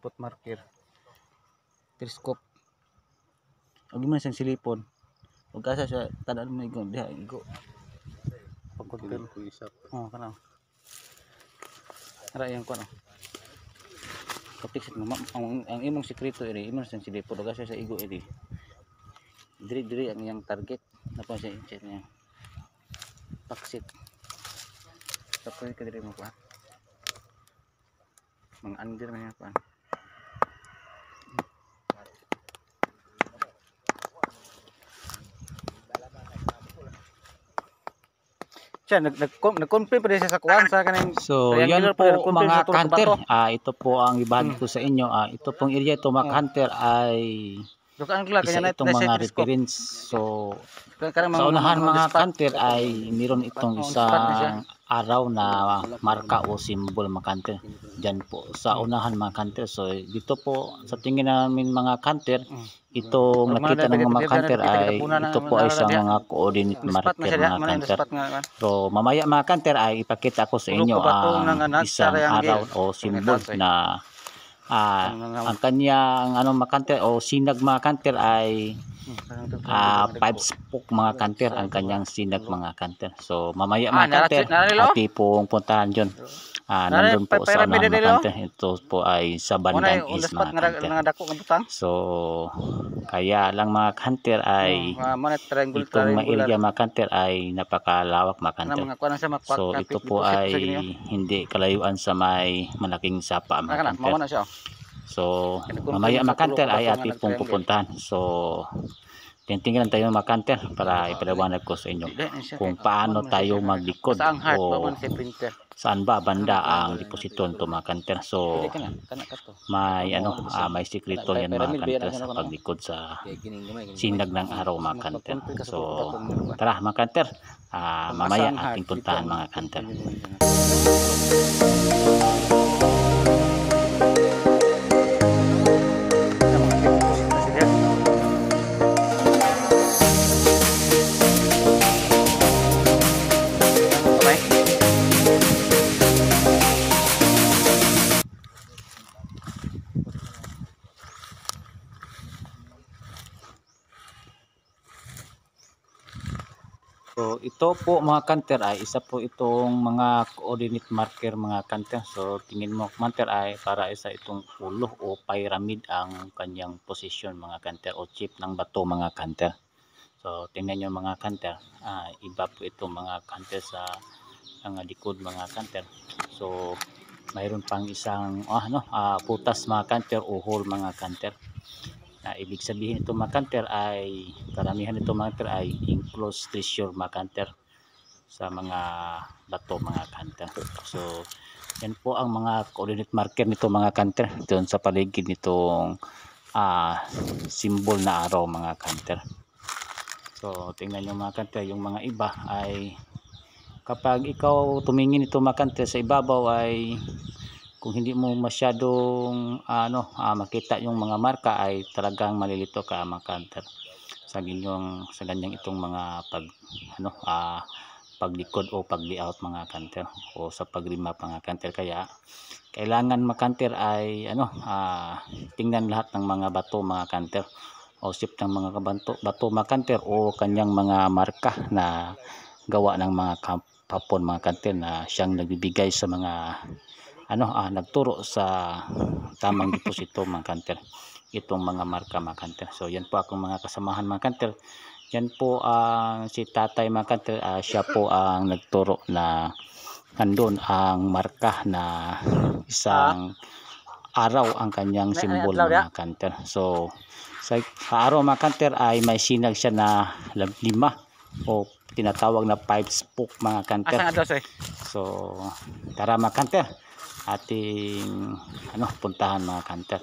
spot marker, telescope. Og man sang silipon. Ug asa sa tanan mo igo diha igo. Pagkonfirm ko isa. Oh, kana. Ara yang kuno. Kapik ang imong sekreto iri, imong sang silipon ug asa sa igo iri. Diri ang yang target napa sa check niya. Paksit. Tapos ka diri mo pa. Mga under na yan pa. Siya nag-confirm pa rin siya sa kuwan sa kanang. So yan po mga hunter, ito po ang ibahagi ko sa inyo. Ito pong area ito mga hunter ay isa itong mga reference. So sa unahan mga hunter ay meron itong isang araw na marka o simbol mga hunter. Diyan po sa unahan mga hunter. So dito po sa tingin namin mga hunter, itong nakita ng mga hunter ay ito po ay isang mga coordinate marker mga hunter. So mamaya mga hunter ay ipakita ko sa inyo ang isang araw o simbol na ang kanyang mga hunter o sinag mga hunter ay 5 spoke mga hunter ang kanyang sinag mga hunter. So mamaya mga hunter ati pong puntahan dyan. Nandun po sa unahan mga hunter. Ito po ay sa bandang east mga hunter. So kaya lang mga hunter ay itong mailya mga hunter ay napakalawak mga hunter. So ito po ay hindi kalayuan sa may malaking sapa mga hunter. So mamaya mga hunter ay ati pong pupuntahan. So tingnan tayo mga hunter para ipaliwanag ko sa inyo kung paano tayo maglikod o saan ba banda ang deposito nito mga hunter. So may may sikreto yan mga hunter sa paglikod sa sinag ng araw mga hunter. So tara mga hunter, mamaya ating puntahan mga hunter. So ito po mga hunter ay isa po itong mga coordinate marker mga hunter. So tingin mo hunter ay para isa itong ulo o pyramid ang kanyang position mga hunter o chip ng bato mga hunter. So tingnan nyo mga hunter, iba po ito mga hunter sa mga likod mga hunter. So mayroon pang isang putas mga hunter o hole mga hunter. Ibig sabihin ito mga hunter ay karamihan ito mga hunter ay enclosed treasure mga hunter sa mga bato mga hunter. So yan po ang mga coordinate marker nito mga hunter doon sa paligid nitong symbol na araw mga hunter. So tingnan nyo mga hunter, yung mga iba ay kapag ikaw tumingin ito mga hunter sa ibabaw ay kung hindi mo masyadong makita yung mga marka ay talagang malilito ka mga hunter sa ganyang itong mga paglikod o pag-layout mga hunter o sa pag-remap mga hunter. Kaya kailangan mga hunter ay tingnan lahat ng mga bato mga hunter o sip ng mga bato mga hunter o kanyang mga marka na gawa ng mga kapon mga hunter na siyang nagbibigay sa mga nagturo sa tamang deposito mga hunter, itong mga marka mga hunter. So yan po akong mga kasamahan mga hunter. Yan po ang si tatay mga hunter, siya po ang nagturo na nandun ang marka na isang araw ang kanyang simbol mga hunter. So sa araw mga hunter ay may sinag siya na 5 o tinatawag na 5 spoke mga hunter. So tara mga hunter, ating puntahan mga hunter.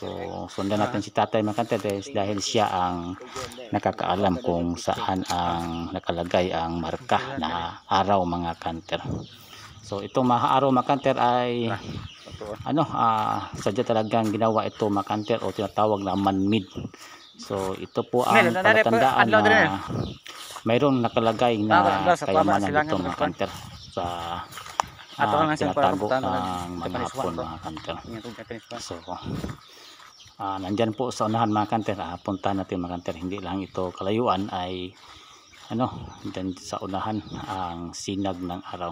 So sundan natin si tatay mga hunter dahil siya ang nakakaalam kung saan ang nakalagay ang marka na araw mga hunter. So itong mga araw mga hunter ay sadya talagang ginawa ito mga hunter o tinatawag na man-made. So ito po ang palatandaan na mayroong nakalagay na kayamanan dito mga hunter sa tinatago ng mga hapon mga kanter. So nandyan po sa unahan mga kanter, punta natin mga kanter, hindi lang ito kalayuan, ay dyan sa unahan ang sinag ng araw.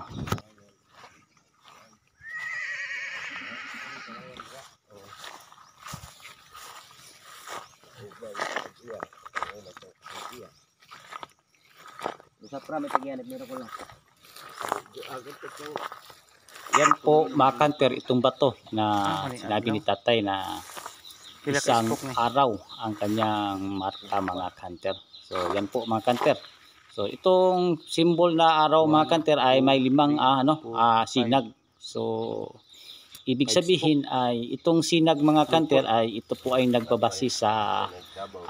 Yan po mga kanter, itong bato na sinabi ni tatay na isang araw ang kanyang marka mga kanter. So yan po mga kanter. So itong symbol na araw mga kanter ay may 5 sinag. So ibig sabihin ay itong sinag mga kanter ay ito po ay nagbabase sa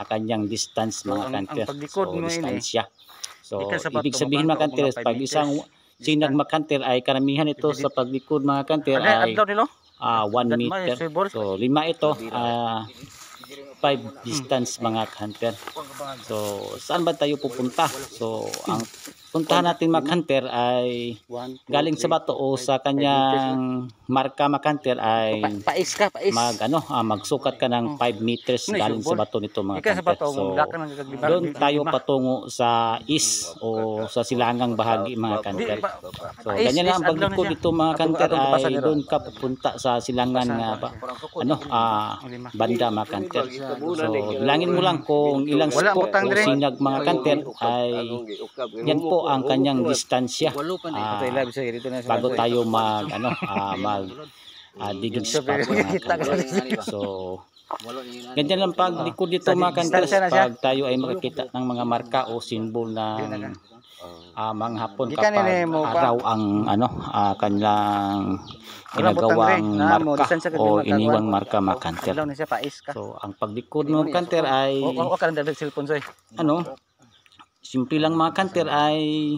kanyang distance mga kanter. So distansya. So ibig sabihin mga kanter, pag isang sinag mga kanter ay karamihan ito sa paglikod mga kanter ay 1 meter. So 5 ito, 5 distance mga kanter. So saan ba tayo pupunta? So ang puntahan natin mga kanter ay galing sa bato o sa kanyang marka mga kanter ay magsukat ka ng 5 meters galing sa bato nito mga kanter. So doon tayo patungo sa east o sa silangang bahagi mga kanter. So ganyan lang ang paglikod dito mga kanter, ay doon ka pupunta sa silangan banda mga kanter. So bilangin mo lang kung ilang spok o sinag mga kanter, ay yan po ang kanyang distansya bago tayo digging spot mga kanter. So ganyan lang paglikod dito mga kanter, pag tayo ay makikita ng mga marka o simbol ng mga hapon kapag araw ang kanilang ginagawang marka o iniwang marka mga kanter. So ang paglikod mga kanter ay simple lang mga kanter, ay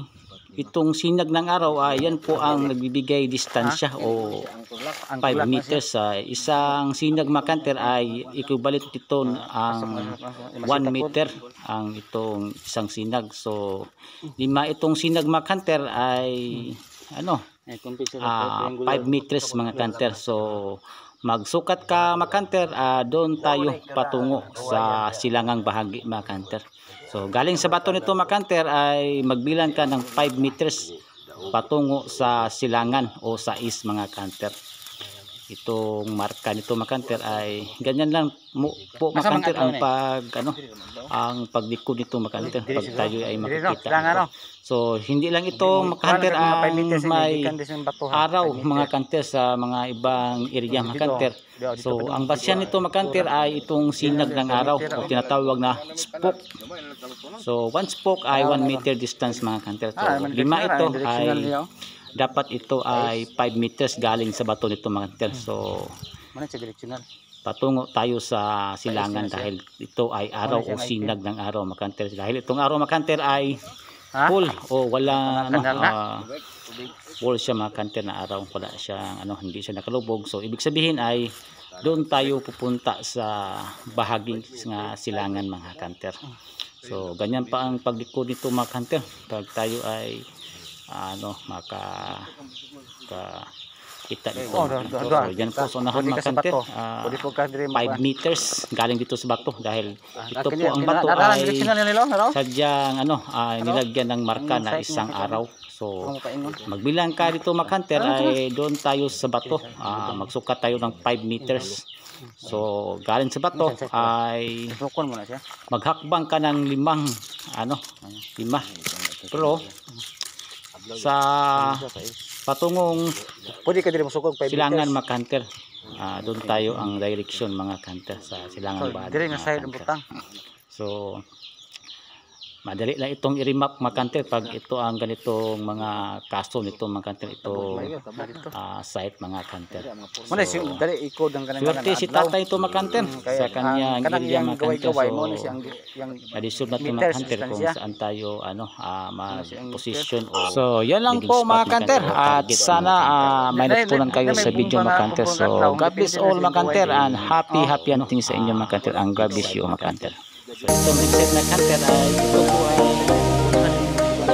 itong sinag ng araw ay yan po ang nagbibigay distansya o 5 meters. Isang sinag mga kanter ay equivalent dito ang 1 meter ang itong isang sinag. So 5 itong sinag mga kanter ay 5 meters mga kanter. So magsukat ka mga kanter, doon tayo patungo sa silangang bahagi mga kanter. So galing sa bato nito mga kanter ay magbilang ka ng 5 meters patungo sa silangan o sa east mga kanter. Itong marka nito mga kanter ay ganyan lang po mga kanter ang paglikod nito mga kanter pag tayo ay makikita. So hindi lang ito mga kanter ang may araw mga kanter sa mga ibang area mga kanter. So ang basyan nito mga kanter ay itong sinag ng araw o tinatawag na spoke. So 1 spoke ay 1 meter distance mga kanter. So 5 ito ay dapat ito ay 5 meters galing sa bato nito mga kanter. So patungo tayo sa silangan dahil ito ay araw o sinag ng araw mga kanter. Dahil itong araw mga kanter ay full o wala full siya mga kanter na araw, wala siya hindi siya nakalubog. So ibig sabihin ay doon tayo pupunta sa bahagi ng silangan mga kanter. So ganyan pa ang paglikod nito mga kanter pag tayo ay kita dito. So yan po sa unahan mga kanter, 5 meters galing dito sa bato dahil ito po ang bato ay sadyang nilagyan ng marka na isang araw. So magbilang ka dito mga kanter ay doon tayo sa bato, magsukat tayo ng 5 meters. So galing sa bato ay maghakbang ka ng 5 pero sa patungong silangan mga kanter, doon tayo ang direction mga kanter sa silangan bahagi mga kanter. So madali lang itong i-remap mga kanter pag ito ang ganitong mga kaso nito mga kanter, ito site mga kanter. So swerte si tatay ito mga kanter sa kanyang area mga kanter. So adisyon na ito mga kanter kung saan tayo mag-position. So yan lang po mga kanter, at sana may natutunan kayo sa video mga kanter. So God bless all mga kanter, and happy hunting sa inyo mga kanter, and God bless you mga kanter. So itong reset na kanter ay ito po ay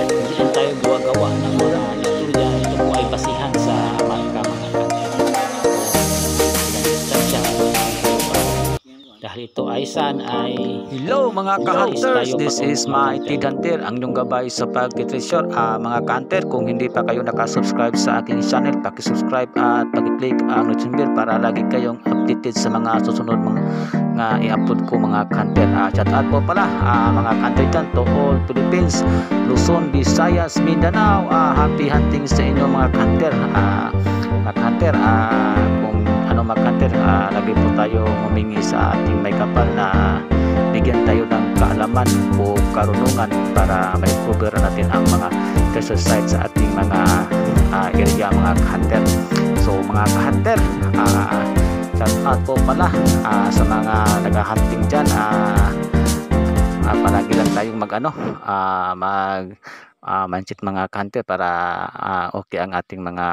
hindi tayo gawa ng mga liturya. Ito po ay basihan sa ito ay saan ay Hello mga ka-hunters, this is my Tid Hunter, ang inyong gabay sa pag-treasure. Mga ka-hunter, kung hindi pa kayo nakasubscribe sa aking channel, pakisubscribe at pakiclick ang notification bell para lagi kayong updated sa mga susunod mga i-upload ko mga ka-hunter. Shout out po pala mga ka-hunter dyan to all Philippines, Luzon, Visayas, Mindanao. Happy hunting sa inyo mga ka-hunter. Mga ka-hunter, kung ano mga ka-hunter, lagi po tayo humingi sa ating may kapal na bigyan tayo ng kaalaman o karunungan para ma-improve natin ang mga treasure sites sa ating mga area mga ka-hunter. So mga ka-hunter, shout out po pala sa mga nag-hunting dyan. Palagi lang tayong mindset mga ka-hunter para okay ang ating mga